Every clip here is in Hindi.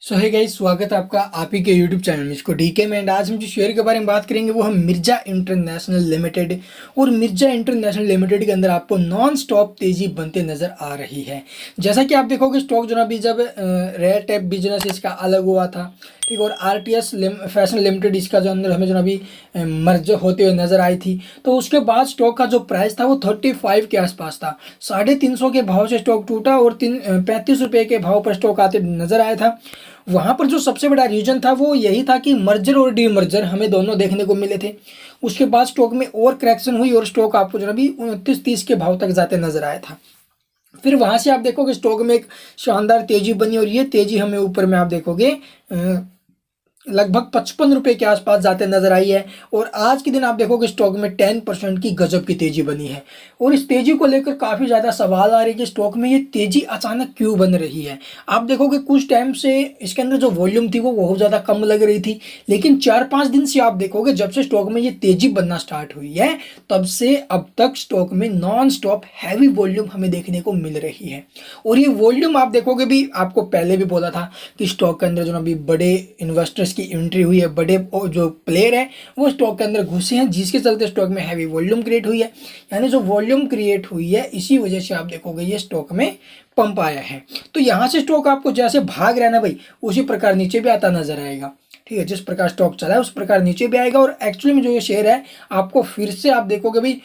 सो है गाइस, स्वागत है आपका आप ही के यूट्यूब चैनल में इसको डीके में। एंड आज हम जिस शेयर के बारे में बात करेंगे वो हम मिर्जा इंटरनेशनल लिमिटेड। और मिर्जा इंटरनेशनल लिमिटेड के अंदर आपको नॉन स्टॉप तेजी बनते नजर आ रही है। जैसा कि आप देखोगे स्टॉक जो ना अभी जब रेयर टैप बिजनेस इसका अलग हुआ था, ठीक है, और आरटीएस फैशन लिमिटेड इसका जो अंदर हमें जो ना अभी मर्ज होते हुए नजर आई थी, तो उसके बाद स्टॉक का जो प्राइस था वो 35 के आसपास था। 350 के भाव से स्टॉक टूटा और 35 रुपये के भाव पर स्टॉक आते नजर आया था। वहां पर जो सबसे बड़ा रीजन था वो यही था कि मर्जर और डीमर्जर हमें दोनों देखने को मिले थे। उसके बाद स्टॉक में और करेक्शन हुई और स्टॉक आपको जो ना अभी 29-30 के भाव तक जाते नजर आया था। फिर वहां से आप देखोगे स्टॉक में एक शानदार तेजी बनी और ये तेजी हमें ऊपर में आप देखोगे लगभग 55 रुपये के आसपास जाते नजर आई है। और आज के दिन आप देखोगे स्टॉक में 10% की गजब की तेजी बनी है। और इस तेजी को लेकर काफी ज्यादा सवाल आ रहे हैं कि स्टॉक में ये तेजी अचानक क्यों बन रही है। आप देखोगे कुछ टाइम से इसके अंदर जो वॉल्यूम थी वो बहुत ज्यादा कम लग रही थी, लेकिन 4-5 दिन से आप देखोगे जब से स्टॉक में ये तेजी बनना स्टार्ट हुई है तब से अब तक स्टॉक में नॉन स्टॉप हैवी वॉल्यूम हमें देखने को मिल रही है। और ये वॉल्यूम आप देखोगे भी, आपको पहले भी बोला था कि स्टॉक के अंदर जो ना अभी बड़े इन्वेस्टर्स की एंट्री हुई है, बड़े जो प्लेयर है वो स्टॉक के अंदर घुसे हैं, जिसके चलते स्टॉक में हैवी वॉल्यूम क्रिएट हुई है। यानी जो वॉल्यूम क्रिएट हुई है इसी वजह से आप देखोगे ये स्टॉक में पंप आया है। तो यहाँ से स्टॉक आपको जैसे भाग रहा है ना भाई, उसी प्रकार नीचे भी आता नजर आएगा। ठीक है, जिस प्रकार स्टॉक चला है उस प्रकार नीचे भी आएगा। और एक्चुअली में जो ये शेयर है आपको फिर से आप देखोगे भाई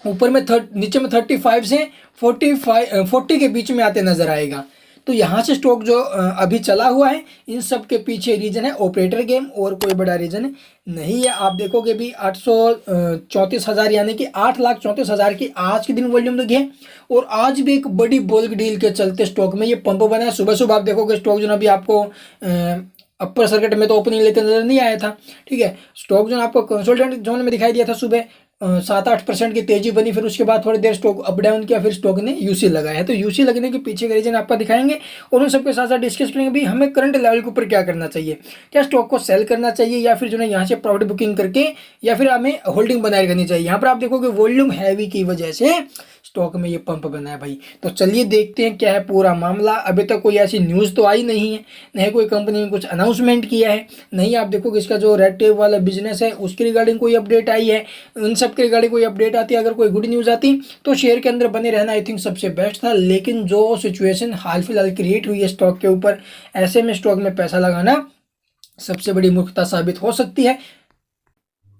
ऊपर में नीचे में 35 से 40 के बीच में आते नजर आएगा। तो यहाँ से स्टॉक जो अभी चला हुआ है, इन सब के पीछे रीजन है ऑपरेटर गेम, और कोई बड़ा रीजन नहीं है। आप देखोगे भी 834,000 यानी कि 8,34,000 की आज के दिन वॉल्यूम लगी है। और आज भी एक बड़ी बल्क डील के चलते स्टॉक में ये पंप बना है। सुबह सुबह आप देखोगे स्टॉक जो ना अभी आपको अपर सर्किट में तो ओपनिंग लेते नजर नहीं आया था। ठीक है, स्टॉक जो आपको कंसल्टेंट जोन में दिखाई दिया था सुबह 7-8% की तेजी बनी, फिर उसके बाद थोड़ी देर स्टॉक अप डाउन किया, फिर स्टॉक ने यूसी लगाया है। तो यूसी लगने के पीछे का रीजन आपको दिखाएंगे और उन सबके साथ साथ डिस्कस करेंगे भी हमें करंट लेवल के ऊपर क्या करना चाहिए। क्या स्टॉक को सेल करना चाहिए या फिर जो है यहाँ से प्रॉफिट बुकिंग करके या फिर हमें होल्डिंग बनाए रखनी चाहिए। यहाँ पर आप देखोगे वॉल्यूम हैवी की वजह से स्टॉक में ये पंप बना है भाई। तो चलिए देखते हैं क्या है पूरा मामला। अभी तक कोई ऐसी न्यूज़ तो आई नहीं है, नहीं कोई कंपनी ने कुछ अनाउंसमेंट किया है, नहीं आप देखोगे इसका जो रेड टेप वाला बिजनेस है उसके रिगार्डिंग कोई अपडेट आई है। उन सब के रिगार्डिंग कोई अपडेट आती है, अगर कोई गुड न्यूज़ आती तो शेयर के अंदर बने रहना आई थिंक सबसे बेस्ट था। लेकिन जो सिचुएशन हाल फिलहाल क्रिएट हुई है स्टॉक के ऊपर, ऐसे में स्टॉक में पैसा लगाना सबसे बड़ी मूर्खता साबित हो सकती है।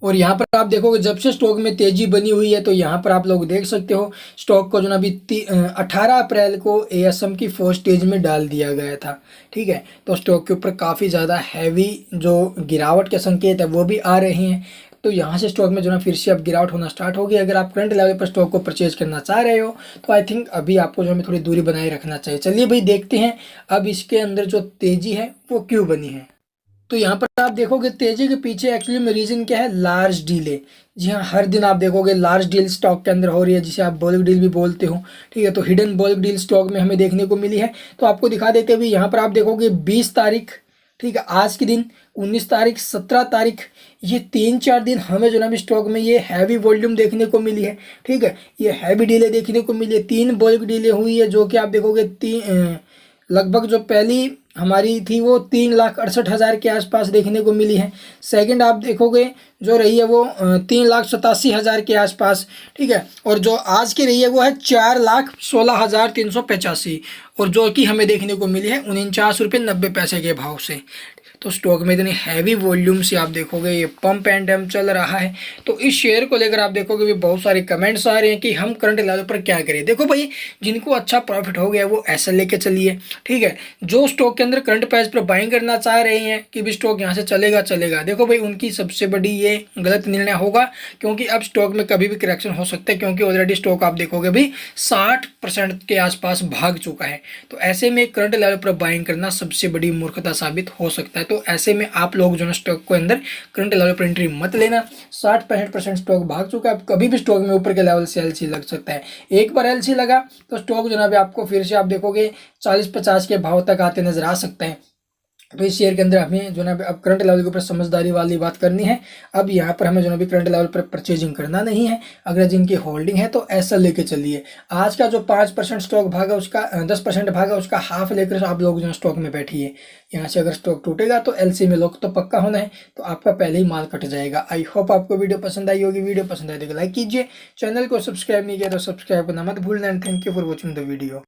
और यहाँ पर आप देखोगे जब से स्टॉक में तेजी बनी हुई है, तो यहाँ पर आप लोग देख सकते हो स्टॉक को जो ना अभी 18 अप्रैल को एएसएम की फर्स्ट स्टेज में डाल दिया गया था। ठीक है, तो स्टॉक के ऊपर काफ़ी ज़्यादा हैवी जो गिरावट के संकेत है वो भी आ रहे हैं। तो यहाँ से स्टॉक में जो ना फिर से अब गिरावट होना स्टार्ट हो गई। अगर आप करंट लेवल पर स्टॉक को परचेज करना चाह रहे हो तो आई थिंक अभी आपको जो है थोड़ी दूरी बनाए रखना चाहिए। चलिए भाई देखते हैं अब इसके अंदर जो तेजी है वो क्यों बनी है। तो यहाँ पर आप देखोगे तेजी के पीछे एक्चुअली में रीजन क्या है, लार्ज डील है। जी हाँ, हर दिन आप देखोगे लार्ज डील स्टॉक के अंदर हो रही है, जिसे आप बल्क डील भी बोलते हो। ठीक है, तो हिडन बल्क डील स्टॉक में हमें देखने को मिली है। तो आपको दिखा देते हुए यहाँ पर आप देखोगे 20 तारीख, ठीक है, आज के दिन 19 तारीख, 17 तारीख, ये 3-4 दिन हमें जो ना स्टॉक में ये हैवी वॉल्यूम देखने को मिली है। ठीक है, ये हैवी डीलें देखने को मिली है। 3 बल्क डीलें हुई है जो कि आप देखोगे लगभग जो पहली हमारी थी वो 3,68,000 के आसपास देखने को मिली है। सेकंड आप देखोगे जो रही है वो 3,87,000 के आसपास। ठीक है, और जो आज की रही है वो है 4,16,385, और जो कि हमें देखने को मिली है 49 रुपये 90 पैसे के भाव से। तो स्टॉक में इतनी हैवी वॉल्यूम से आप देखोगे ये पंप एंड डंप चल रहा है। तो इस शेयर को लेकर आप देखोगे भी बहुत सारे कमेंट्स आ रहे हैं कि हम करंट लेवल पर क्या करें। देखो भाई, जिनको अच्छा प्रॉफिट हो गया वो ऐसा लेके चलिए। ठीक है, जो स्टॉक के अंदर करंट प्राइस पर बाइंग करना चाह रहे हैं कि भी स्टॉक यहाँ से चलेगा चलेगा, देखो भाई उनकी सबसे बड़ी ये गलत निर्णय होगा, क्योंकि अब स्टॉक में कभी भी करेक्शन हो सकता है, क्योंकि ऑलरेडी स्टॉक आप देखोगे भी 60% के आसपास भाग चुका है। तो ऐसे में करंट लेवल पर बाइंग करना सबसे बड़ी मूर्खता साबित हो सकता है। तो ऐसे में आप लोग जो है स्टॉक को अंदर करंट लेवल पर एंट्री मत लेना। 60-65% स्टॉक भाग चुका है, अब कभी भी स्टॉक में ऊपर के लेवल से एलसी लग सकता है। एक बार एलसी लगा तो स्टॉक जो है आपको फिर से आप देखोगे 40-50 के भाव तक आते नजर आ सकते हैं। तो इस शेयर के अंदर हमें जो ना अब करंट लेवल के ऊपर समझदारी वाली बात करनी है। अब यहाँ पर हमें जो ना भी करंट लेवल पर परचेजिंग करना नहीं है। अगर जिनकी होल्डिंग है तो ऐसा लेके चलिए। आज का जो 5% स्टॉक भागा उसका 10% भागा उसका हाफ लेकर आप लोग जो स्टॉक में बैठिए। यहाँ से अगर स्टॉक टूटेगा तो एलसी में लोग तो पक्का होना है, तो आपका पहले ही माल कट जाएगा। आई होप आपको वीडियो पसंद आई होगी। वीडियो पसंद आए तो लाइक कीजिए, चैनल को सब्सक्राइब नहीं किया तो सब्सक्राइब करना मत भूलना। And thank you for watching the video.